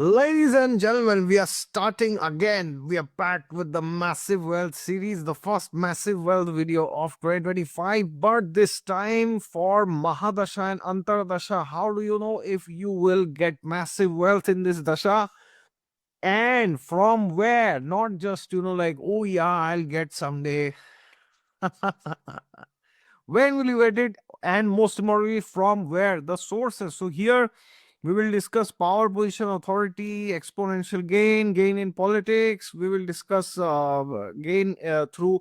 Ladies and gentlemen, we are starting again. We are back with the Massive Wealth series, the first Massive Wealth video of 2025, but this time for Mahadasha and Antardasha. How do you know if you will get massive wealth in this dasha? And from where? Not just, like, oh yeah, I'll get someday. When will you get it? And most importantly, from where? The sources. So here we will discuss power position, authority, exponential gain, gain in politics. We will discuss gain through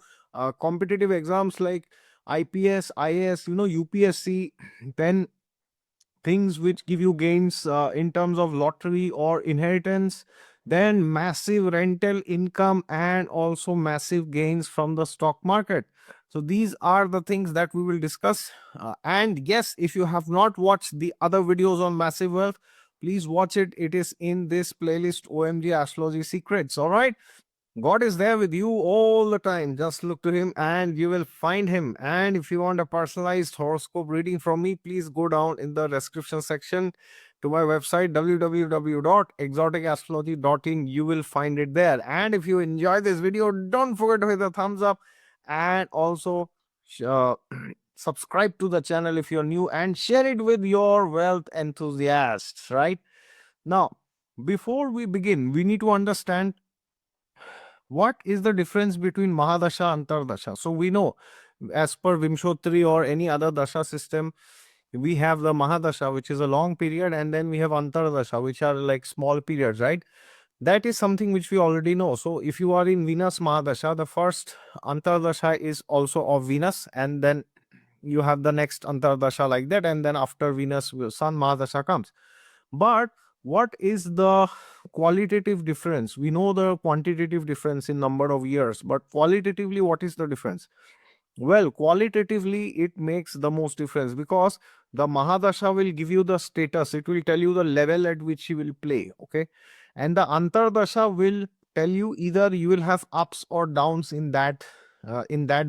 competitive exams like IPS, IAS, UPSC. Then things which give you gains in terms of lottery or inheritance, then massive rental income, and also massive gains from the stock market. So these are the things that we will discuss. And yes, if you have not watched the other videos on massive wealth, please watch it. It is in this playlist, OMG Astrology Secrets. All right. God is there with you all the time. Just look to Him and you will find Him. And if you want a personalized horoscope reading from me, please go down in the description section to my website www.exoticastrology.in. You will find it there. And if you enjoy this video, don't forget to hit the thumbs up and also uh, subscribe to the channel if you're new and share it with your wealth enthusiasts, right? Now, before we begin, we need to understand what is the difference between Mahadasha and Antardasha. So we know, as per Vimshotri or any other Dasha system, we have the Mahadasha, which is a long period, and then we have Antardasha, which are like small periods, right? That is something which we already know. So if you are in Venus Mahadasha, the first Antardasha is also of Venus, and then you have the next Antardasha like that, and then after Venus, Sun Mahadasha comes. But what is the qualitative difference? We know the quantitative difference in number of years, but qualitatively, what is the difference? Well, qualitatively, it makes the most difference because the Mahadasha will give you the status. It will tell you the level at which you will play. Okay. And the Antardasha will tell you either you will have ups or downs in that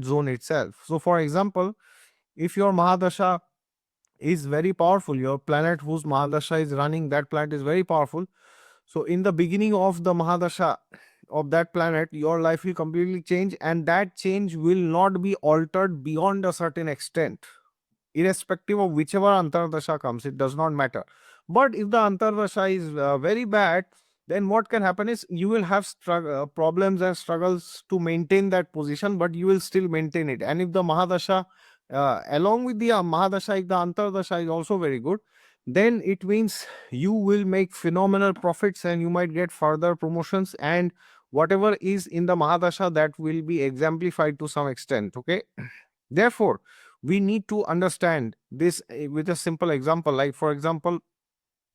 zone itself. So, for example, if your Mahadasha is very powerful, your planet whose Mahadasha is running, that planet is very powerful. So, in the beginning of the Mahadasha of that planet, your life will completely change, and that change will not be altered beyond a certain extent, irrespective of whichever Antardasha comes. It does not matter. But if the Antardasha is very bad, then what can happen is you will have problems and struggles to maintain that position, but you will still maintain it. And if the Mahadasha, along with the Mahadasha, if the Antardasha is also very good, then it means you will make phenomenal profits and you might get further promotions, and whatever is in the Mahadasha, that will be exemplified to some extent. Okay. Therefore, we need to understand this with a simple example. Like, for example,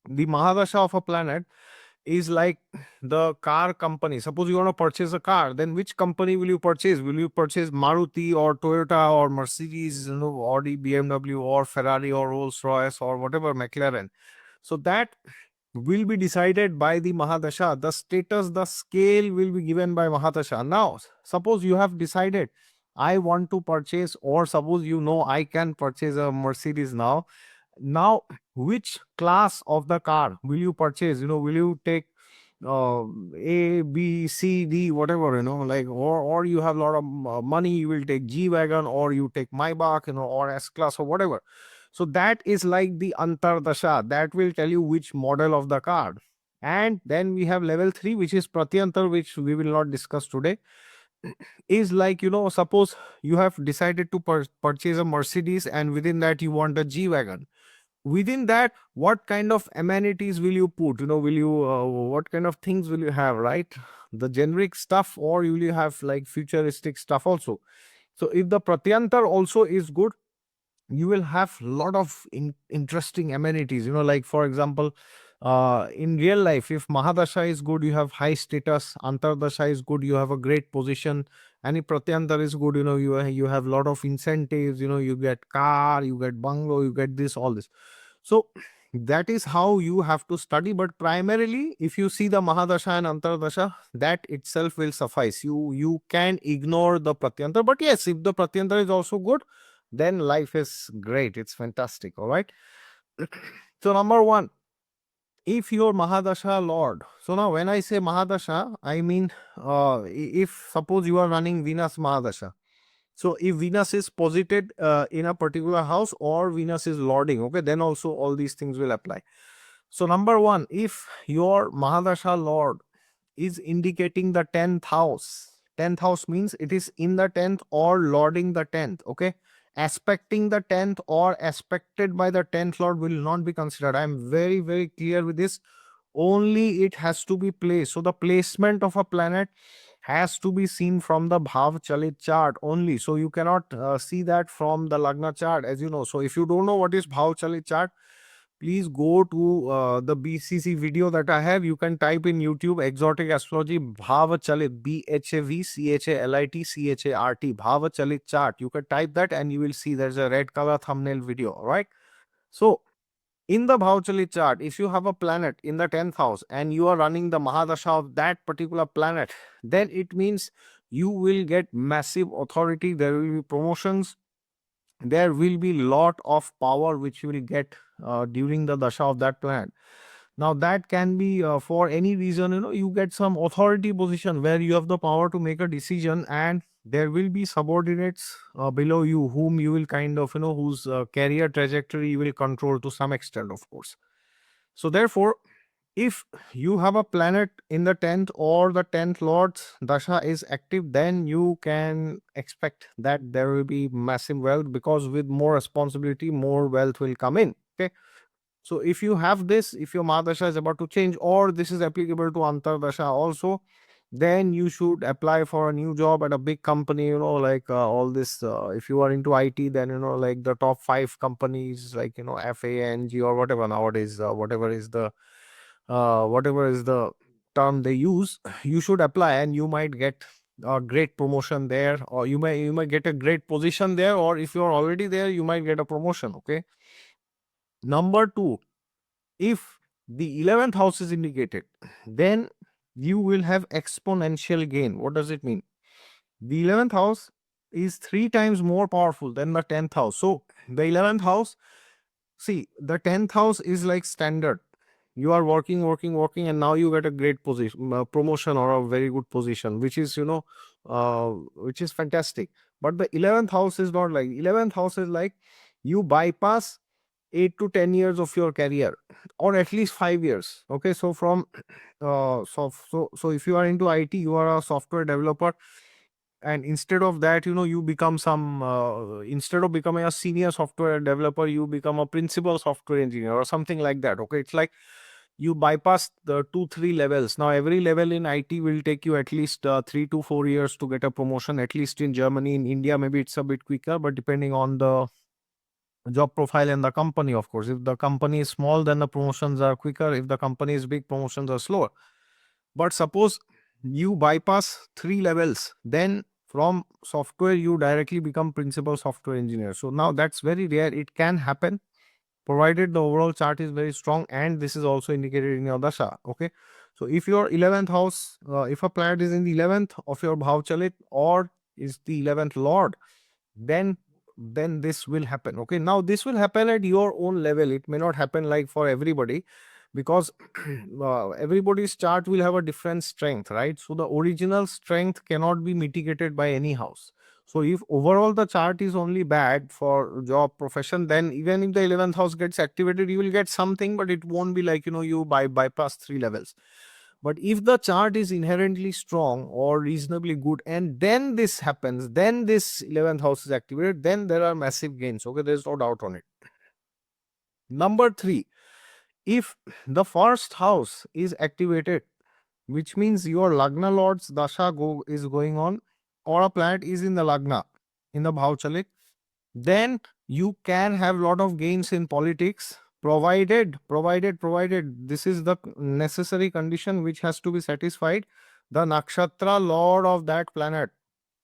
the Mahadasha of a planet is like the car company. Suppose you want to purchase a car, then which company will you purchase? Will you purchase Maruti or Toyota or Mercedes, Audi, BMW or Ferrari or Rolls Royce or whatever, McLaren? So that will be decided by the Mahadasha. The status, the scale will be given by Mahadasha. Now, suppose you have decided, I want to purchase, or suppose I can purchase a Mercedes now. Now, which class of the car will you purchase? Will you take uh, A, B, C, D, whatever, like, or you have a lot of money, you will take G Wagon, or you take Maybach, or S Class, or whatever. So that is like the Antardasha. That will tell you which model of the car. And then we have level 3, which is Pratyantar, which we will not discuss today. Is like, suppose you have decided to purchase a Mercedes, and within that you want a G Wagon. Within that, what kind of amenities will you put? Will you, what kind of things will you have, right? The generic stuff, or will you have like futuristic stuff also? So if the Pratyantar also is good, you will have a lot of interesting amenities, like, for example, in real life, if Mahadasha is good, you have high status. Antardasha is good, you have a great position. And if Pratyantar is good, you have a lot of incentives, you get car, you get bungalow, you get this, all this. So that is how you have to study. But primarily, if you see the Mahadasha and Antardasha, that itself will suffice. You can ignore the Pratyantar. But yes, if the Pratyantar is also good, then life is great. It's fantastic. All right. So, number one, if your Mahadasha Lord, so now when I say Mahadasha, I mean if suppose you are running Venus Mahadasha. So if Venus is posited in a particular house or Venus is lording, okay, then also all these things will apply. So number one, if your Mahadasha Lord is indicating the 10th house. 10th house means it is in the 10th or lording the 10th. Okay. Aspecting the 10th or aspected by the 10th lord will not be considered. I am very, very clear with this. Only it has to be placed. So the placement of a planet has to be seen from the Bhav Chalit chart only. So you cannot see that from the Lagna chart, as you know. So if you don't know what is Bhav Chalit chart, please go to the BCC video that I have. You can type in YouTube exotic astrology Bhavachalit, BHAVCHALIT Bhavachalit chart. You can type that and you will see there's a red color thumbnail video. All right. So in the Bhavachalit chart, if you have a planet in the 10th house and you are running the Mahadasha of that particular planet, then it means you will get massive authority. There will be promotions, there will be lot of power which you will get during the dasha of that planet. Now that can be for any reason, you get some authority position where you have the power to make a decision, and there will be subordinates below you whom you will kind of, whose career trajectory you will control to some extent, of course. So therefore, if you have a planet in the 10th or the 10th lord's dasha is active, then you can expect that there will be massive wealth, because with more responsibility, more wealth will come in. Okay. So if you have this, if your Mahadasha is about to change, or this is applicable to Antardasha also, then you should apply for a new job at a big company, like all this. If you are into IT, then, like the top 5 companies, like, FANG or whatever nowadays, whatever is the term they use, you should apply and you might get a great promotion there, or you might get a great position there, or if you're already there, you might get a promotion. Okay. Number two, if the 11th house is indicated, then you will have exponential gain. What does it mean? The 11th house is 3 times more powerful than the 10th house. So the 11th house, see, the 10th house is like standard. You are working, and now you get a great position, promotion, or a very good position, which is, which is fantastic. But the 11th house is not like, 11th house is like you bypass 8 to 10 years of your career, or at least 5 years. Okay. So from, so if you are into IT, you are a software developer, and instead of that, you become some instead of becoming a senior software developer, you become a principal software engineer or something like that. Okay. It's like you bypass the 2 3 levels. Now every level in IT will take you at least 3 to 4 years to get a promotion, at least in Germany. In India maybe it's a bit quicker, but depending on the job profile and the company, of course. If the company is small, then the promotions are quicker. If the company is big, promotions are slower. But suppose you bypass 3 levels, then from software you directly become principal software engineer. So now that's very rare. It can happen provided the overall chart is very strong, and this is also indicated in your dasha. Okay. So if your 11th house, if a planet is in the 11th of your bhav chalit or is the 11th lord, then this will happen. Okay. Now this will happen at your own level. It may not happen like for everybody, because everybody's chart will have a different strength, right? So the original strength cannot be mitigated by any house. So if overall the chart is only bad for job profession, then even if the 11th house gets activated, you will get something, but it won't be like, you bypass 3 levels. But if the chart is inherently strong or reasonably good, and then this happens, then this 11th house is activated, then there are massive gains. Okay, there's no doubt on it. Number three, if the first house is activated, which means your Lagna Lord's Dasha is going on, or a planet is in the Lagna, in the Bhavchalit, then you can have lot of gains in politics, provided this is the necessary condition which has to be satisfied. The nakshatra lord of that planet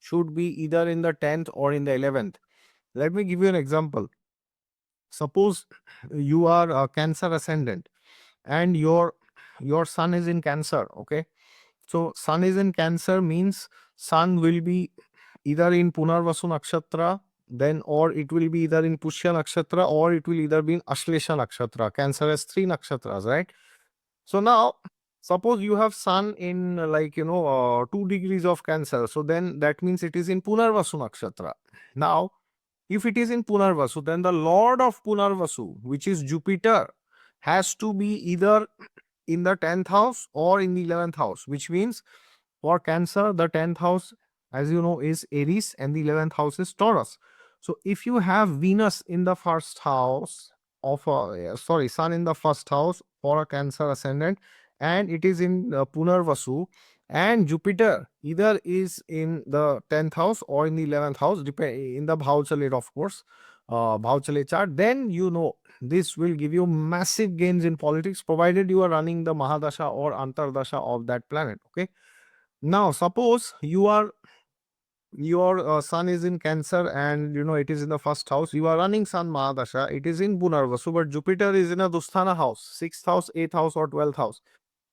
should be either in the 10th or in the 11th. Let me give you an example. Suppose you are a Cancer ascendant and your sun is in Cancer. Okay. So sun is in Cancer means sun will be either in Punarvasu Nakshatra, then, or it will be either in Pushya Nakshatra, or it will either be in Ashlesha Nakshatra. Cancer has 3 nakshatras, right? So now, suppose you have sun in 2 degrees of Cancer. So then that means it is in Punarvasu Nakshatra. Now, if it is in Punarvasu, then the Lord of Punarvasu, which is Jupiter, has to be either in the 10th house or in the 11th house, which means for Cancer, the 10th house, as you know, is Aries and the 11th house is Taurus. So if you have Venus in the first house of Sun in the first house for a Cancer ascendant, and it is in Punarvasu, and Jupiter either is in the 10th house or in the 11th house, in the Bhauchale, of course, Bhauchale chart, then you know this will give you massive gains in politics, provided you are running the Mahadasha or Antardasha of that planet. Okay. Now, suppose your sun is in Cancer and it is in the first house. You are running Sun Mahadasha. It is in Punarvasu, but Jupiter is in a Dusthana house, 6th house, 8th house, or 12th house.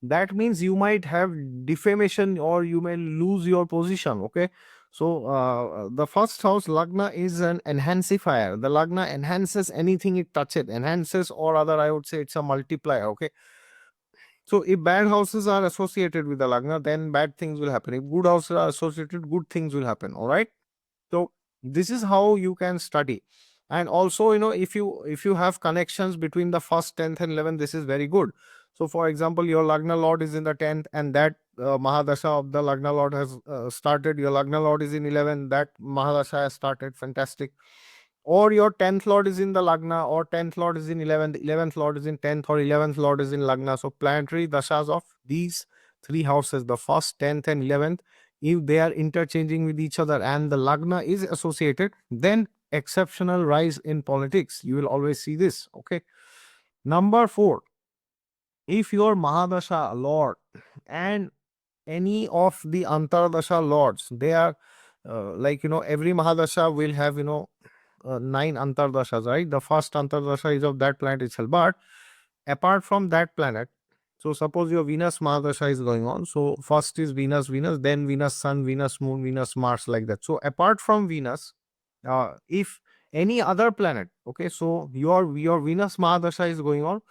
That means you might have defamation or you may lose your position. Okay. So the first house Lagna is an enhancifier. The Lagna enhances anything it touches, enhances, or other I would say it's a multiplier. Okay. So if bad houses are associated with the Lagna, then bad things will happen. If good houses are associated, good things will happen. All right. So this is how you can study. And also, if you have connections between the first, 10th, and 11th, this is very good. So, for example, your Lagna Lord is in the 10th, and that Mahadasha of the Lagna Lord has started. Your Lagna Lord is in 11th, that Mahadasha has started. Fantastic. Or your 10th Lord is in the Lagna, or 10th Lord is in 11th, 11th Lord is in 10th, or 11th Lord is in Lagna. So, planetary dashas of these three houses, the first, 10th, and 11th, if they are interchanging with each other and the Lagna is associated, then exceptional rise in politics. You will always see this. Okay. Number 4, if your Mahadasha Lord and any of the Antardasha Lords, they are every Mahadasha will have 9 Antardashas, right? The first Antardasha is of that planet itself. But apart from that planet, so suppose your Venus Mahadasha is going on. So first is Venus, then Venus Sun, Venus Moon, Venus Mars, like that. So apart from Venus, if any other planet, okay, so your Venus Mahadasha is going on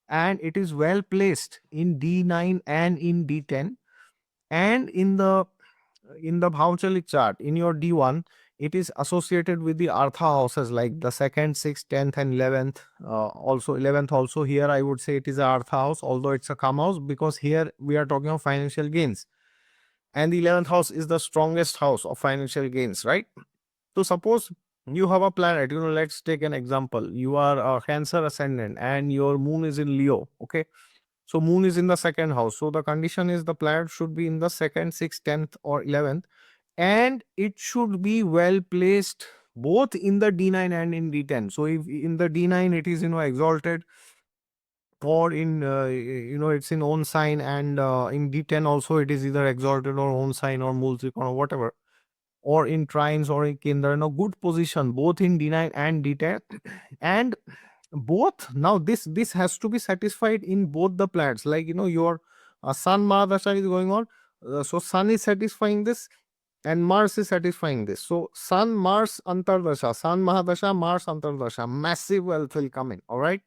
and it is well placed in D9 and in D10 and in the Bhauchalik chart, in your D1, it is associated with the Artha houses like the 2nd, 6th, 10th, and 11th. Also, 11th, also here, I would say it is a Artha house, although it's a Kam house, because here we are talking of financial gains. And the 11th house is the strongest house of financial gains, right? So, suppose you have a planet, let's take an example. You are a Cancer ascendant and your moon is in Leo, okay? So moon is in the second house. So the condition is the planet should be in the 2nd, 6th, 10th, or 11th. And it should be well placed both in the D9 and in D10. So if in the D9 it is, exalted, or in, it's in own sign, and in D10 also it is either exalted or own sign or multikon or whatever, or in trines or in Kendra, good position both in D9 and D10. And both, now this has to be satisfied in both the planets, like your Sun Mahadasha is going on, so Sun is satisfying this and Mars is satisfying this. So Sun Mars Antardasha, Sun Mahadasha, Mars Antardasha, massive wealth will come in. All right.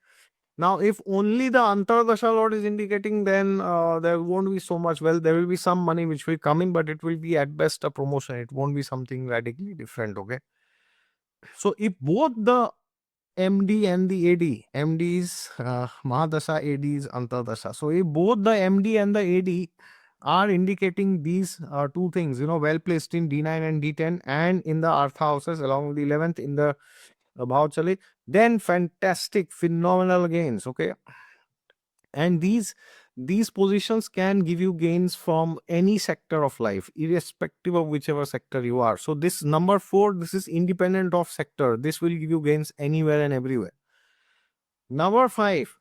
Now, if only the Antardasha Lord is indicating, then there won't be so much wealth. There will be some money which will come in, but it will be at best a promotion. It won't be something radically different. Okay. So if both the MD and the AD, MD is Mahadasha, AD is Antardasha. So if both the MD and the AD are indicating these two things, well placed in D9 and D10 and in the Artha houses along with the 11th in the Bhauchali, then fantastic, phenomenal gains. Okay. And these positions can give you gains from any sector of life, irrespective of whichever sector you are. So this number 4, this is independent of sector. This will give you gains anywhere and everywhere. Number 5,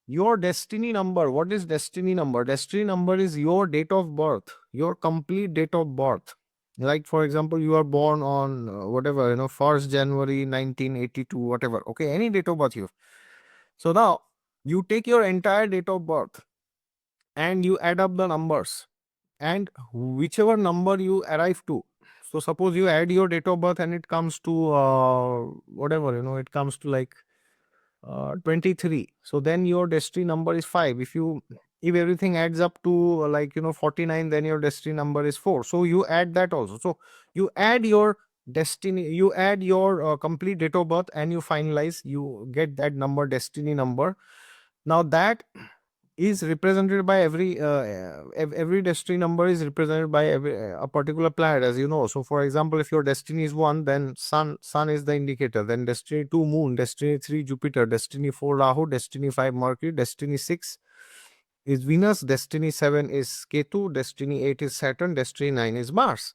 your destiny number. What is destiny number? Destiny number is your date of birth, your complete date of birth. Like, for example, you are born on whatever, 1st January 1982, whatever. Okay, any date of birth you. So now you take your entire date of birth and you add up the numbers, and whichever number you arrive to. So suppose you add your date of birth and it comes to whatever, it comes to like 23. So then your destiny number is 5. If everything adds up to 49, then your destiny number is 4. So you add that also. So you add your destiny, you add your complete date of birth, and you finalize, you get that number, destiny number. Now that is represented by every destiny number is represented by a particular planet, as you know. So for example, if your destiny is 1, then sun is the indicator. Then destiny 2, moon. Destiny 3, Jupiter. Destiny 4, Rahu. Destiny 5, Mercury. Destiny 6 is Venus. Destiny 7 is Ketu. Destiny 8 is Saturn. Destiny 9 is Mars.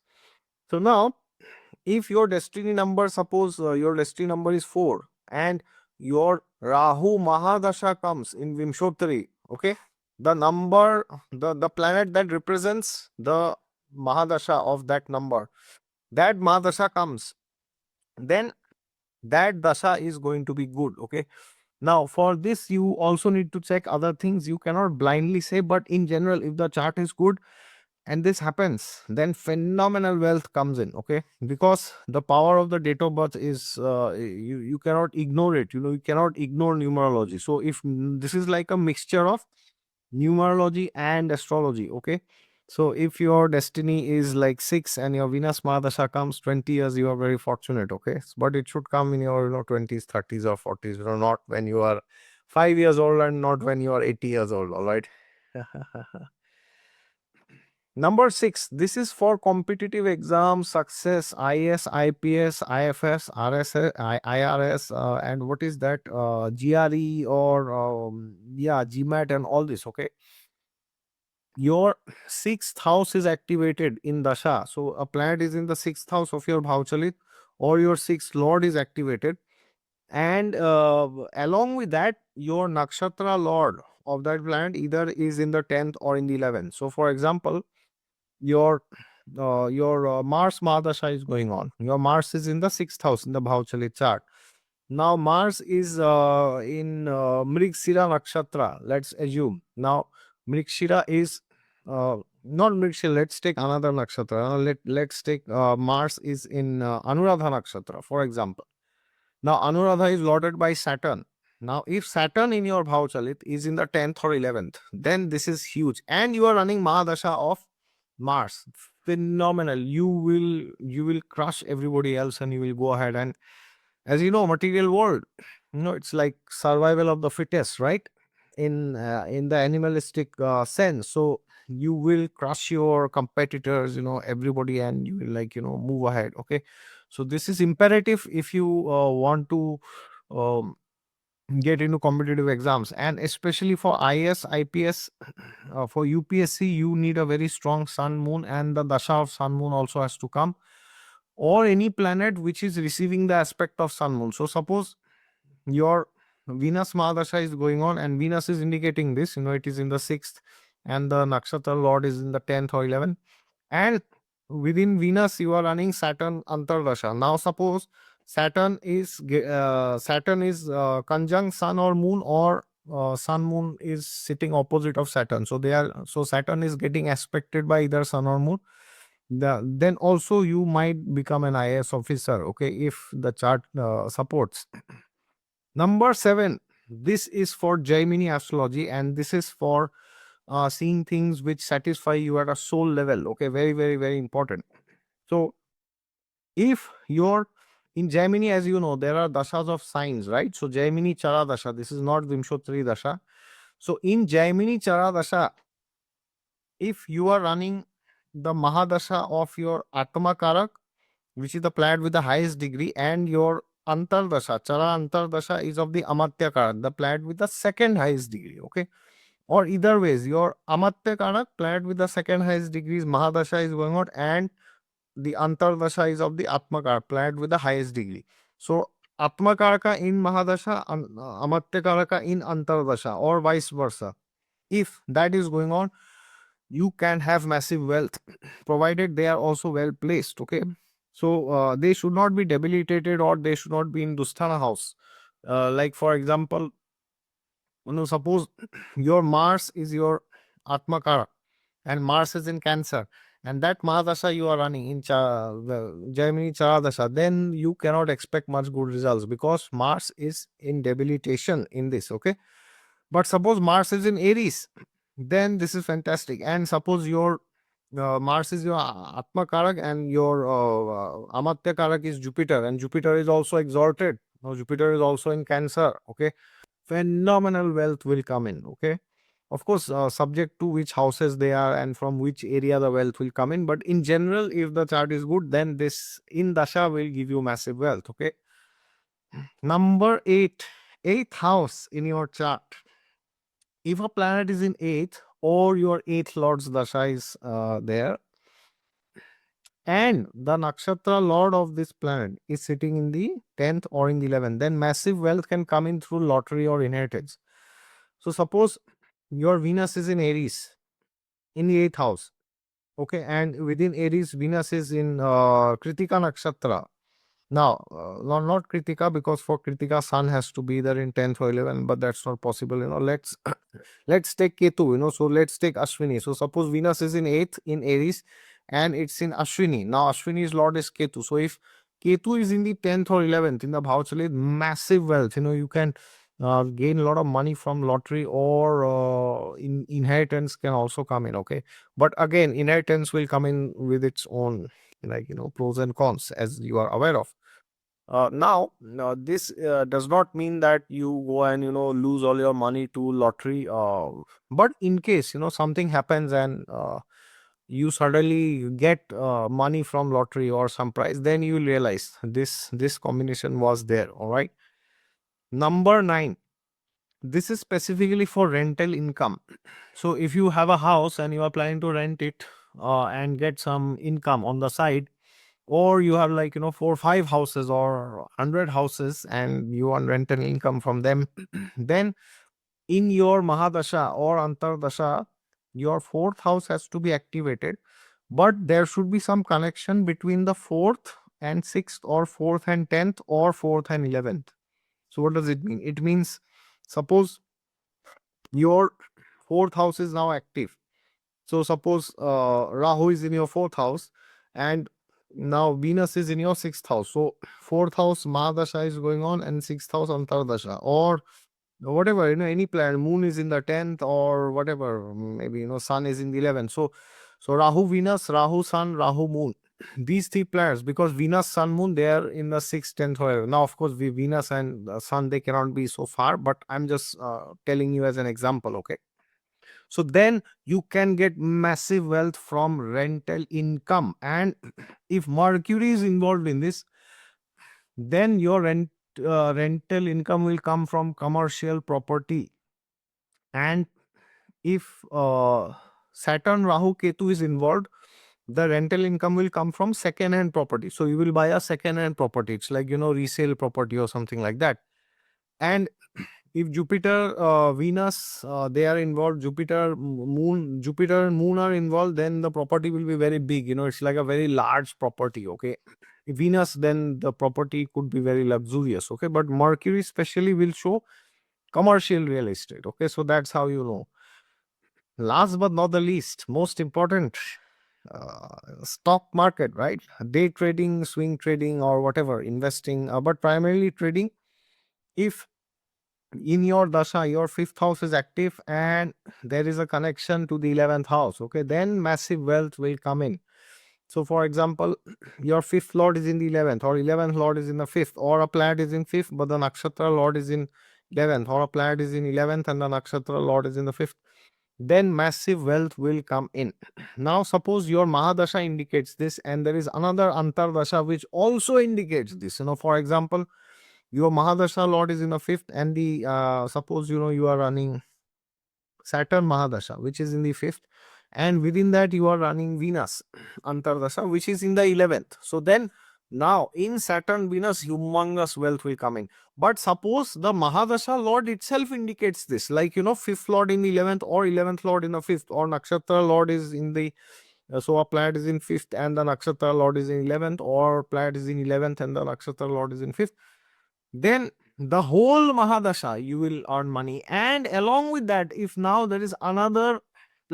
So now, if your destiny number, suppose your destiny number is 4, and your Rahu Mahadasha comes in Vimshottari, okay, the planet that represents the Mahadasha of that number, that Mahadasha comes, then that dasha is going to be good, okay. Now for this, you also need to check other things. You cannot blindly say, but in general, if the chart is good and this happens, then phenomenal wealth comes in, okay, because the power of the date of birth is you cannot ignore it. You cannot ignore numerology. So if this is like a mixture of numerology and astrology, okay. So if your destiny is like 6 and your Venus Mahadasha comes 20 years, you are very fortunate, okay. But it should come in your 20s, 30s or 40s, not when you are 5 years old, and not when you are 80 years old, all right. Number 6, this is for competitive exam success, IS, IPS, IFS, RS, IRS, and what is that? GRE or GMAT and all this, okay. Your 6th house is activated in Dasha. So a planet is in the 6th house of your Bhavchalit, or your 6th Lord is activated. And along with that, your Nakshatra Lord of that planet either is in the 10th or in the 11th. So for example, your Mars Mahadasha is going on. Your Mars is in the 6th house in the Bhavchalit chart. Now Mars is in Mrigshira Nakshatra, let's assume. Now Mrigshira is not Mrigshira, let's take another nakshatra. Let's take Mars is in Anuradha Nakshatra, for example. Now Anuradha is lorded by Saturn. Now if Saturn in your Bhavchalit is in the 10th or 11th, then this is huge. And you are running Mahadasha of Mars. Phenomenal. You will crush everybody else, and you will go ahead. And as you know, material world, it's like survival of the fittest, right? In the animalistic sense. So you will crush your competitors, everybody, and you will move ahead, okay. So this is imperative if you want to um, get into competitive exams, and especially for IS, IPS, for UPSC, you need a very strong sun moon, and the dasha of sun moon also has to come, or any planet which is receiving the aspect of sun moon. So suppose your Venus Mahadasha is going on, and Venus is indicating this, it is in the 6th, and the nakshatra lord is in the 10th or 11th, and within Venus you are running Saturn Antardasha. Now suppose Saturn is conjunct sun or moon, or sun moon is sitting opposite of Saturn. So Saturn is getting aspected by either sun or moon. Then also you might become an IAS officer, okay, if the chart supports. Number 7, this is for Jaimini astrology, and this is for seeing things which satisfy you at a soul level, okay, very, very, very important. So if you're in Jaimini, as you know, there are dashas of signs, right? So Jaimini Chara Dasha, this is not Vimshottari Dasha. So in Jaimini Chara Dasha, if you are running the Mahadasha of your Atma Karak, which is the planet with the highest degree, and your Antardasha, Chara Antardasha is of the Amatya Karak, the planet with the second highest degree, okay? Or either ways, your Amatya Karak, planet with the second highest degree is Mahadasha is going on, and the Antardasha is of the Atma Karak, planet with the highest degree. So Atma Karaka in Mahadasha, Amatya Karaka in Antardasha, or vice versa. If that is going on, you can have massive wealth, provided they are also well placed, okay. So they should not be debilitated, or they should not be in Dusthana house. Like for example, suppose your Mars is your Atmakara, and Mars is in Cancer, and that Mahadasha you are running in the Jaimini Dasha, then you cannot expect much good results because Mars is in debilitation in this. Okay, but suppose Mars is in Aries, then this is fantastic. And suppose your Mars is your Atma Karak and your Amatya Karak is Jupiter, and Jupiter is also exalted. Now, Jupiter is also in Cancer. Okay, phenomenal wealth will come in. Okay, of course, subject to which houses they are and from which area the wealth will come in. But in general, if the chart is good, then this in Dasha will give you massive wealth. Okay, number eight, eighth house in your chart. If a planet is in eighth or your eighth lord's Dasha is there, and the nakshatra lord of this planet is sitting in the 10th or in the 11th, then massive wealth can come in through lottery or inheritance. So suppose your Venus is in Aries in the 8th house, okay, and within Aries Venus is in Kritika nakshatra. Now, not Kritika, because for Kritika sun has to be there in 10th or 11th, but that's not possible. Let's let's take Ketu. So let's take Ashwini. So suppose Venus is in 8th in Aries and it's in Ashwini. Now Ashwini's lord is Ketu. So if Ketu is in the 10th or 11th in the Bhavachali, massive wealth. You can gain a lot of money from lottery, or inheritance can also come in. Okay, but again, inheritance will come in with its own, pros and cons, as you are aware of. Now, this does not mean that you go and lose all your money to lottery. But in case something happens and you suddenly get money from lottery or some prize, then you realize this combination was there. All right. Number 9. This is specifically for rental income. So if you have a house and you are planning to rent it and get some income on the side, or you have 4 or 5 houses or 100 houses and you want rental income from them, then in your Mahadasha or Antardasha, your 4th house has to be activated, but there should be some connection between the 4th and 6th, or 4th and 10th, or 4th and 11th. So what does it mean? It means, suppose your 4th house is now active. So suppose Rahu is in your 4th house and now Venus is in your 6th house. So 4th house Mahadasha is going on and 6th house Antardasha, or whatever, any planet. Moon is in the 10th or whatever, maybe, Sun is in the 11th. So Rahu Venus, Rahu Sun, Rahu Moon. These 3 planets, because Venus, Sun, Moon, they are in the 6th, 10th, whatever. Now, of course, Venus and Sun, they cannot be so far, but I'm just telling you as an example, okay? So then you can get massive wealth from rental income. And if Mercury is involved in this, then your rental income will come from commercial property. And if Saturn, Rahu, Ketu is involved, the rental income will come from second-hand property. So you will buy a second-hand property. It's like, resale property or something like that. And if Jupiter, Venus, they are involved, Jupiter and Moon are involved, then the property will be very big. It's like a very large property. Okay. If Venus, then the property could be very luxurious. Okay. But Mercury especially will show commercial real estate. Okay. So that's how you know. Last but not the least, most important, stock market, right? Day trading, swing trading, or whatever, investing, but primarily trading. If in your dasha your 5th house is active and there is a connection to the 11th house, okay, then massive wealth will come in. So for example, your 5th lord is in the 11th, or 11th lord is in the 5th, or a planet is in 5th but the nakshatra lord is in 11th, or a planet is in 11th and the nakshatra lord is in the 5th, then massive wealth will come in. Now suppose your Mahadasha indicates this and there is another Antardasha which also indicates this. For example, your Mahadasha lord is in the 5th and the suppose you are running Saturn Mahadasha which is in the 5th, and within that you are running Venus Antardasha which is in the 11th. So then now in Saturn Venus humongous wealth will come in. But suppose the Mahadasha lord itself indicates this, like 5th lord in the 11th, or 11th lord in the 5th, or nakshatra lord is in the so a planet is in 5th and the nakshatra lord is in 11th, or planet is in 11th and the nakshatra lord is in 5th, then the whole Mahadasha you will earn money. And along with that, if now there is another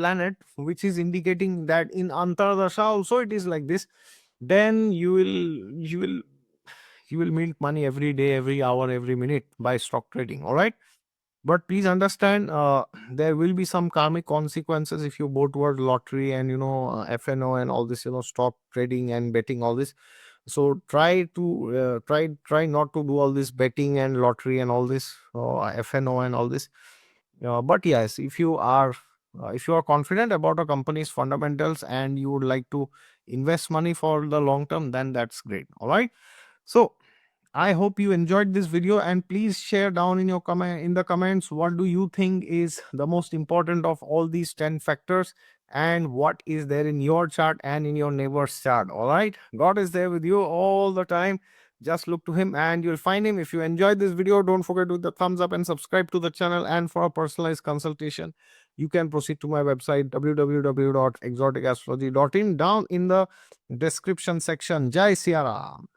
planet, which is indicating that in Antardasha also it is like this, then you will make money every day, every hour, every minute by stock trading. All right. But please understand, there will be some karmic consequences if you go toward lottery and FNO and all this, stock trading and betting, all this. So try not to do all this betting and lottery and all this, FNO and all this. But yes, if you are confident about a company's fundamentals and you would like to invest money for the long term, then that's great. All right. So I hope you enjoyed this video, and please share down in the comments what do you think is the most important of all these 10 factors, and what is there in your chart and in your neighbor's chart. All right. God is there with you all the time. Just look to him and you'll find him. If you enjoyed this video, don't forget to hit the thumbs up and subscribe to the channel. And for a personalized consultation, you can proceed to my website www.exoticastrology.in, down in the description section. Jai Siya Ram.